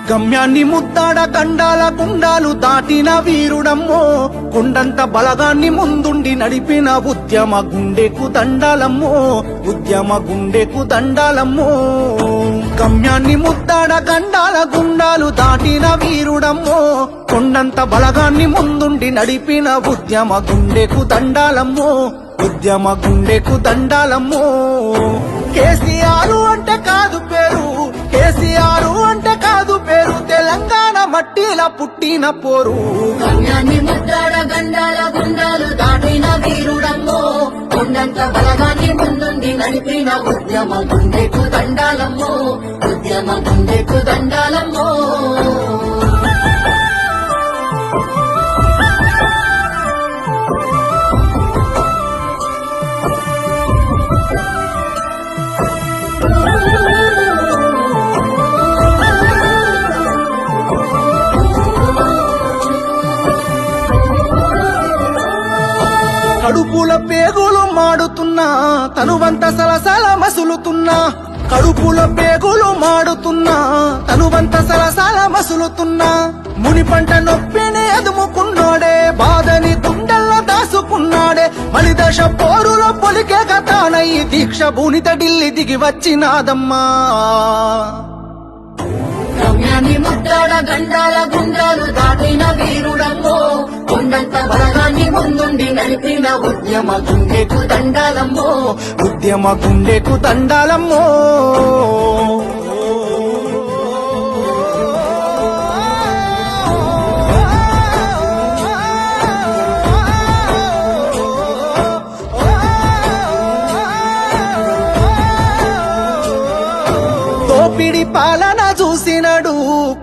గమ్యాన్ని ముద్దాడ గండాల గుండాలు దాటిన వీరుడమ్మో, కొండంత బలగాన్ని ముందుండి నడిపిన ఉద్యమ గుండెకు దండాలమ్మో, ఉద్యమ గుండెకు దండాలమ్మో. గమ్యాన్ని ముద్దాడ గండాల గుండాలు దాటిన వీరుడమ్మో, కొండంత బలగాన్ని ముందుండి నడిపిన ఉద్యమ గుండెకు దండాలమ్మో, ఉద్యమ గుండెకు దండాలమ్మో. కేసీఆర్ అంటే కాదు పేరు, కేసీఆర్ అంటే కాదు పేరు, తెలంగాణ మట్టిల పుట్టిన పోరు. గమ్యాన్ని ముద్దాడ గండాల గుండాలు దాటిన వీరుడమ్మో, కొండంత బలగాన్ని ముందుండి నడిపిన ఉద్యమ గుండెకు దండాలమ్మో, ఉద్యమ గుండెకు దండాలమ్మో. కడుపుల పేగులు మాడుతున్నా, తనువంత సలసల మసులుతున్నా, కడుపుల పేగులు మాడుతున్నా, తనువంత సలసల మసులుతున్నా. ముని పంట నొప్పిని అదుముకున్నాడే, బాధని గుండెల్లో దాసుకున్నాడే, మలిదశ పోరులో పొలికే గతానై దీక్ష భూనిత ఢిల్లీ దిగి వచ్చినాదమ్మా. గమ్యాన్ని ముద్దాడ గండాల గుండాలు దాటిన వీరుడమ్మో, కొండంత బలగాన్ని ముందుండి నడిపిన ఉద్యమ గుండెకు దండాలమ్మో, ఉద్యమ గుండెకు దండాలమ్మో. దోపిడి పాలన చూసినడు,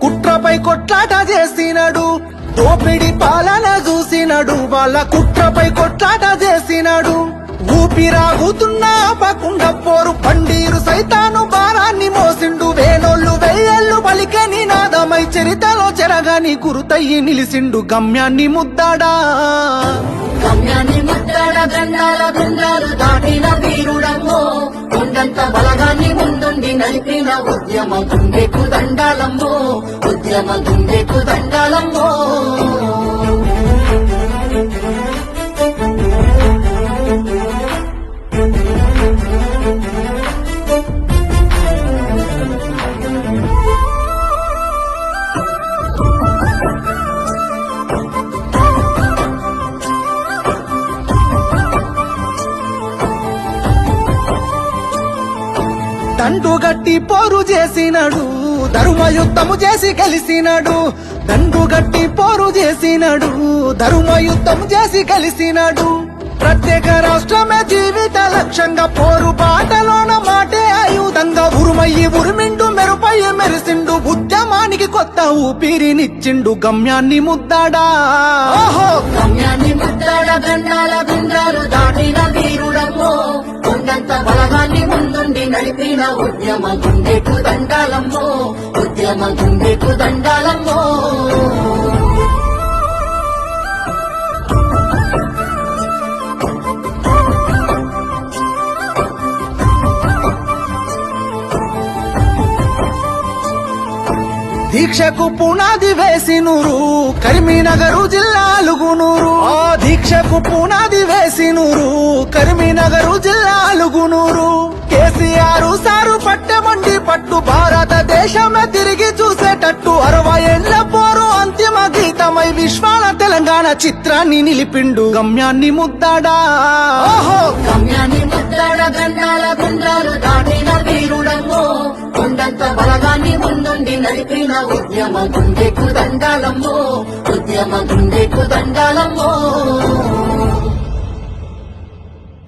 కుట్రపై కొట్లాట చేసినడు, దోపిడి పాలన చూసినడు, వాళ్ళ కుట్రపై కొట్లాట చేసినాడు. ఊపిరాగుతున్నా ఆపకుండా పోరు పండీరు సైతాను భారాన్ని మోసిండు, వేనోళ్ళు వెయ్యేళ్ళు పలికే నినాదమై చరితలో చెరగాని గురుతయ్యి నిలిసిండు. గమ్యాన్ని ముద్దాడా గమ్యాన్ని ముద్దాడ గండాల గుండాలు దాటిన వీరుడమ్మో, కొండంత బలగాన్ని ముందుండి నడిపిన ఉద్యమ గుండెకు దండాలమ్మో, ఉద్యమ గుండెకు దండాలమ్మో. దండుగట్టి పోరు చేసినడు, ధర్మయుద్ధము చేసి కలిసినడు, దండుగట్టి పోరు చేసినడు, ధర్మయుద్ధము చేసి కలిసినడు. ప్రత్యేక రాష్ట్రమే జీవిత లక్ష్యంగా పోరు బాటలోన మాటే ఆయుధంగా ఉరుమయ్యి ఉరిమిండు, మెరుపయ్యి మెరిసిండు, ఉద్యమానికి కొత్త ఊపిరినిచ్చిండు. గమ్యాన్ని ముద్దాడా ఓహో గమ్యాన్ని ముద్దాడ గండాల గుండాలు దాటిన వీరుడమ్మో, కొండంత బలగాన్ని ముందుండి నడిపిన ఉద్యమ గుండెకు దండాలమ్మో, ఉద్యమ గుండెకు దండాలమ్మో. దీక్షకు పునాది వేసినూరు, కరీంనగరు జిల్లా అలుగునూరు. ఆ దీక్షకు పునాది వేసినూరు, కరీంనగరు జిల్లా అలుగునూరు. కేసీఆర్ సారు పట్టెమండి పట్టు, భారతదేశమే తిరిగి చూసేటట్టు 60 ఏళ్ల పోరు అంతిమ గీతమై విశ్వాల తెలంగాణ చిత్రాన్ని నిలిపిండు. గమ్యాన్ని ముద్దాడా ఓహో గమ్యాన్ని ముద్దాడ గండాల గుండాలు దాటిన వీరుడమ్మో, కొండంత బలగాన్ని ముందుండి నడిపిన ఉద్యమ గుండెకు దండాలమ్మో, ఉద్యమ గుండెకు దండాలమ్మో.